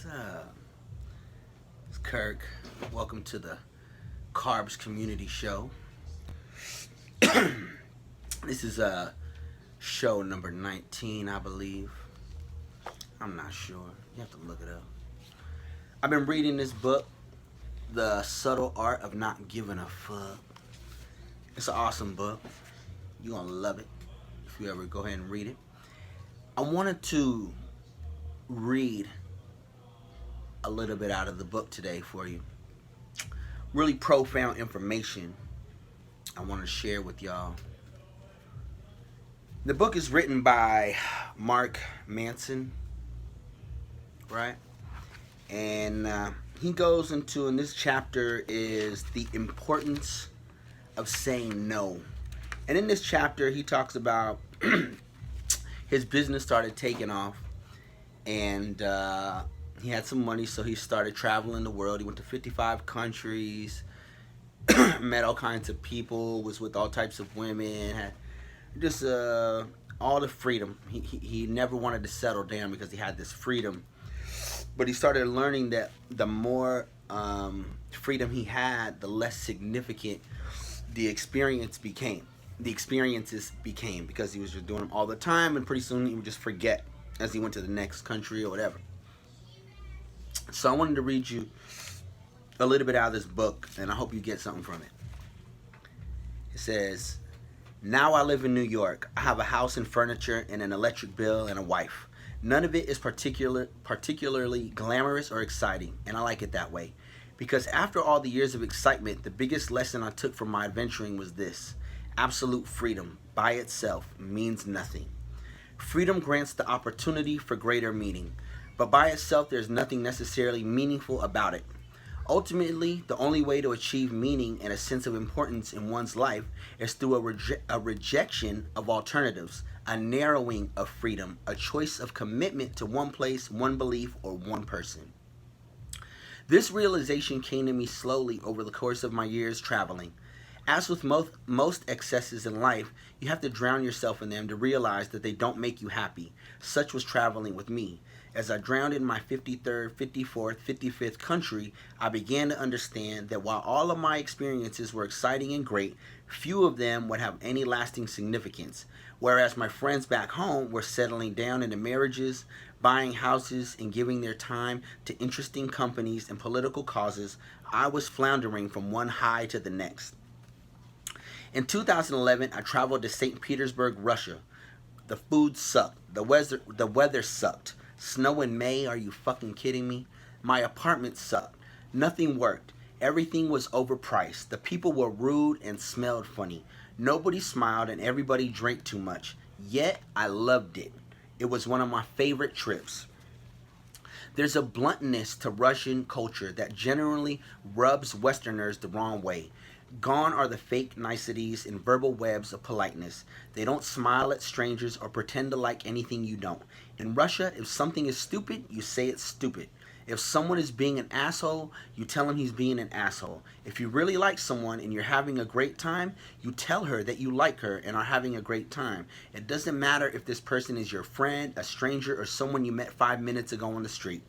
What's up? It's Kirk. Welcome to the Carbs Community Show. This is show number 19, I believe. I'm not sure. You have to look it up. I've been reading this book, The Subtle Art of Not Giving a Fuck. It's an awesome book. You're going to love it if you ever go ahead and read it. I wanted to read a little bit out of the book today for you. Really profound information I want to share with y'all. The book is written by Mark Manson, right? And he goes into, in this chapter, is the importance of saying no. And in this chapter, he talks about his business started taking off, and he had some money, so he started traveling the world. He went to 55 countries, met all kinds of people, was with all types of women, had just all the freedom. He never wanted to settle down because he had this freedom. But he started learning that the more freedom he had, the less significant the experiences became, because he was just doing them all the time, and pretty soon he would just forget as he went to the next country or whatever. So I wanted to read you a little bit out of this book, and I hope you get something from it. It says, "Now I live in New York. I have a house and furniture and an electric bill and a wife. None of it is particularly glamorous or exciting, and I like it that way. Because after all the years of excitement, the biggest lesson I took from my adventuring was this: absolute freedom by itself means nothing. Freedom grants the opportunity for greater meaning, but by itself there's nothing necessarily meaningful about it. Ultimately, the only way to achieve meaning and a sense of importance in one's life is through a rejection of alternatives, a narrowing of freedom, a choice of commitment to one place, one belief, or one person. This realization came to me slowly over the course of my years traveling. As with most excesses in life, you have to drown yourself in them to realize that they don't make you happy. Such was traveling with me. As I drowned in my 53rd, 54th, 55th country, I began to understand that while all of my experiences were exciting and great, few of them would have any lasting significance. Whereas my friends back home were settling down into marriages, buying houses, and giving their time to interesting companies and political causes, I was floundering from one high to the next. In 2011, I traveled to St. Petersburg, Russia. The food sucked. The weather sucked. Snow in May, are you fucking kidding me? My apartment sucked. Nothing worked. Everything was overpriced. The people were rude and smelled funny. Nobody smiled and everybody drank too much. Yet, I loved it. It was one of my favorite trips. There's a bluntness to Russian culture that generally rubs Westerners the wrong way. Gone are the fake niceties and verbal webs of politeness. They don't smile at strangers or pretend to like anything you don't. In Russia, if something is stupid, you say it's stupid. If someone is being an asshole, you tell him he's being an asshole. If you really like someone and you're having a great time, you tell her that you like her and are having a great time. It doesn't matter if this person is your friend, a stranger, or someone you met 5 minutes ago on the street.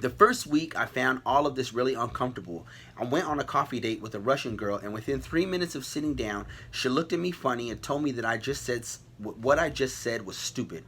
The first week, I found all of this really uncomfortable. I went on a coffee date with a Russian girl, and within 3 minutes of sitting down, she looked at me funny and told me that what I just said was stupid.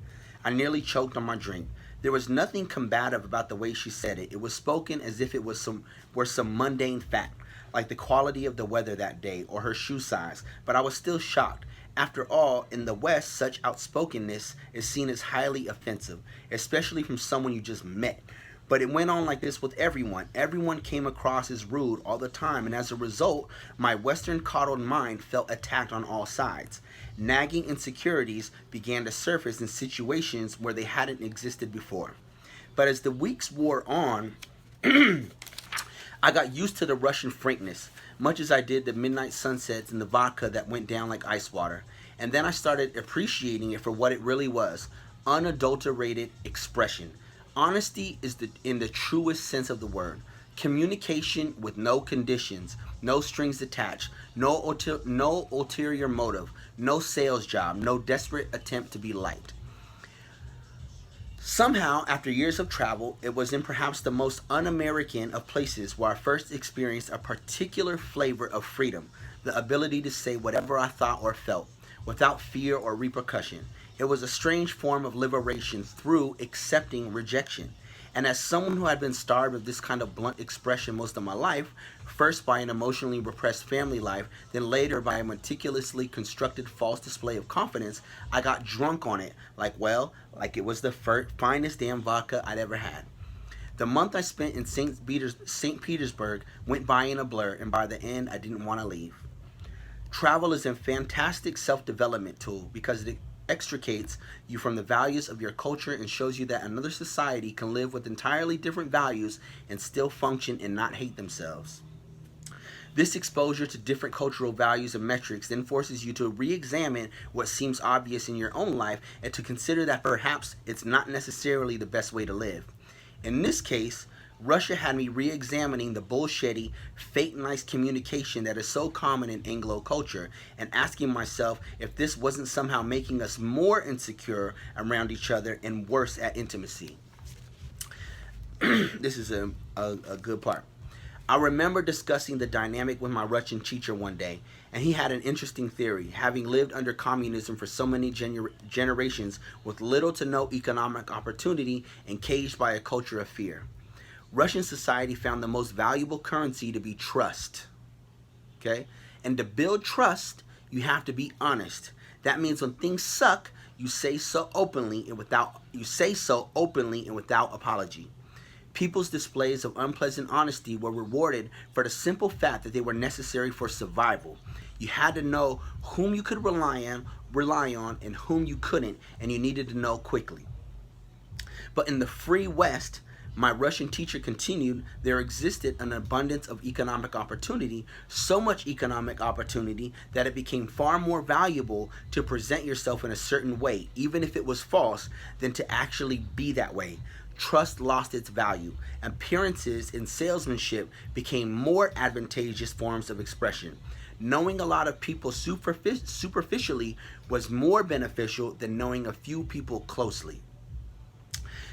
I nearly choked on my drink. There was nothing combative about the way she said it. It was spoken as if it was some mundane fact, like the quality of the weather that day or her shoe size, but I was still shocked. After all, in the West, such outspokenness is seen as highly offensive, especially from someone you just met. But it went on like this with everyone. Everyone came across as rude all the time, and as a result, my Western coddled mind felt attacked on all sides. Nagging insecurities began to surface in situations where they hadn't existed before. But as the weeks wore on, I got used to the Russian frankness, much as I did the midnight sunsets and the vodka that went down like ice water. And then I started appreciating it for what it really was: unadulterated expression. Honesty is in the truest sense of the word. Communication with no conditions, no strings attached, no ulterior motive, no sales job, no desperate attempt to be liked. Somehow, after years of travel, it was in perhaps the most un-American of places where I first experienced a particular flavor of freedom, the ability to say whatever I thought or felt, without fear or repercussion. It was a strange form of liberation through accepting rejection. And as someone who had been starved of this kind of blunt expression most of my life, first by an emotionally repressed family life, then later by a meticulously constructed false display of confidence, I got drunk on it, like it was the finest damn vodka I'd ever had. The month I spent in St. Petersburg went by in a blur, and by the end, I didn't want to leave. Travel is a fantastic self-development tool because it extricates you from the values of your culture and shows you that another society can live with entirely different values and still function and not hate themselves. This exposure to different cultural values and metrics then forces you to re-examine what seems obvious in your own life and to consider that perhaps it's not necessarily the best way to live. In this case, Russia had me re-examining the bullshitty, fake-nice communication that is so common in Anglo culture and asking myself if this wasn't somehow making us more insecure around each other and worse at intimacy. This is a good part. I remember discussing the dynamic with my Russian teacher one day, and he had an interesting theory, having lived under communism for so many generations with little to no economic opportunity and caged by a culture of fear. Russian society found the most valuable currency to be trust. Okay? And to build trust, you have to be honest. That means when things suck, you say so openly and without apology. People's displays of unpleasant honesty were rewarded for the simple fact that they were necessary for survival. You had to know whom you could rely on and whom you couldn't, and you needed to know quickly. But in the free West, my Russian teacher continued, there existed an abundance of economic opportunity, so much economic opportunity that it became far more valuable to present yourself in a certain way, even if it was false, than to actually be that way. Trust lost its value. Appearances and salesmanship became more advantageous forms of expression. Knowing a lot of people superficially was more beneficial than knowing a few people closely.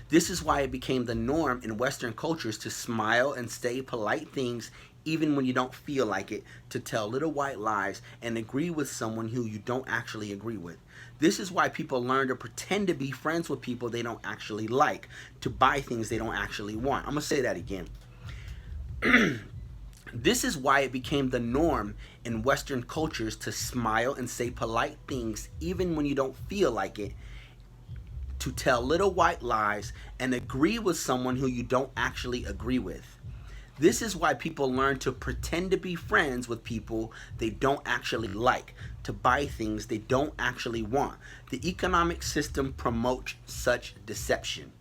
This is why it became the norm in Western cultures to smile and say polite things even when you don't feel like it, to tell little white lies and agree with someone who you don't actually agree with. This is why people learn to pretend to be friends with people they don't actually like, to buy things they don't actually want. I'm going to say that again. This is why it became the norm in Western cultures to smile and say polite things even when you don't feel like it, to tell little white lies and agree with someone who you don't actually agree with. This is why people learn to pretend to be friends with people they don't actually like, to buy things they don't actually want. The economic system promotes such deception.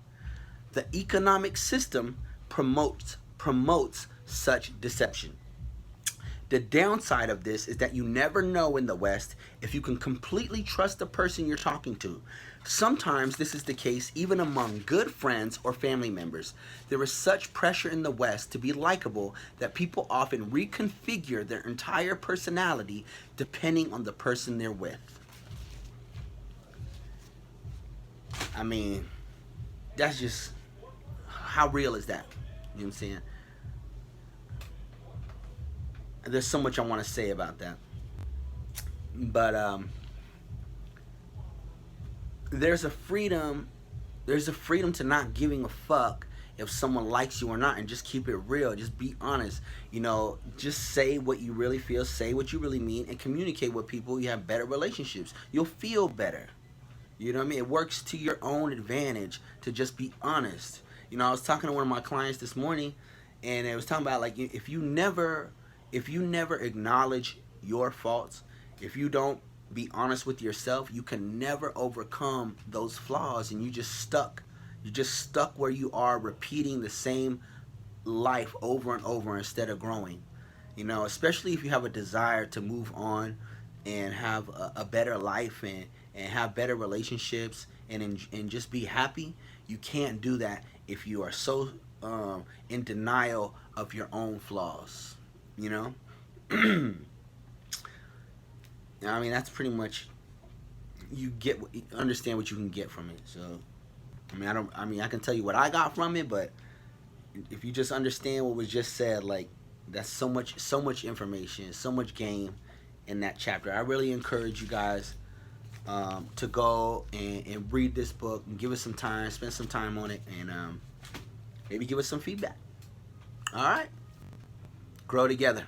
The economic system promotes such deception. The downside of this is that you never know in the West if you can completely trust the person you're talking to. Sometimes this is the case even among good friends or family members. There is such pressure in the West to be likable that people often reconfigure their entire personality depending on the person they're with. I mean, that's just, how real is that? You know what I'm saying? There's so much I want to say about that. But there's a freedom to not giving a fuck if someone likes you or not, and just keep it real. Just be honest. Just say what you really feel, say what you really mean, and communicate with people. You have better relationships. You'll feel better. You know what I mean? It works to your own advantage to just be honest. I was talking to one of my clients this morning, and it was talking about, like, if you never acknowledge your faults, if you don't be honest with yourself, you can never overcome those flaws, and you're just stuck where you are, repeating the same life over and over instead of growing. Especially if you have a desire to move on and have a better life, and have better relationships, and just be happy. You can't do that if you are so in denial of your own flaws. I mean, that's pretty much, you understand what you can get from it. So I can tell you what I got from it, but if you just understand what was just said, like that's so much information, so much game in that chapter. I really encourage you guys to go and read this book and give it some time, spend some time on it, and maybe give us some feedback. All right, grow together.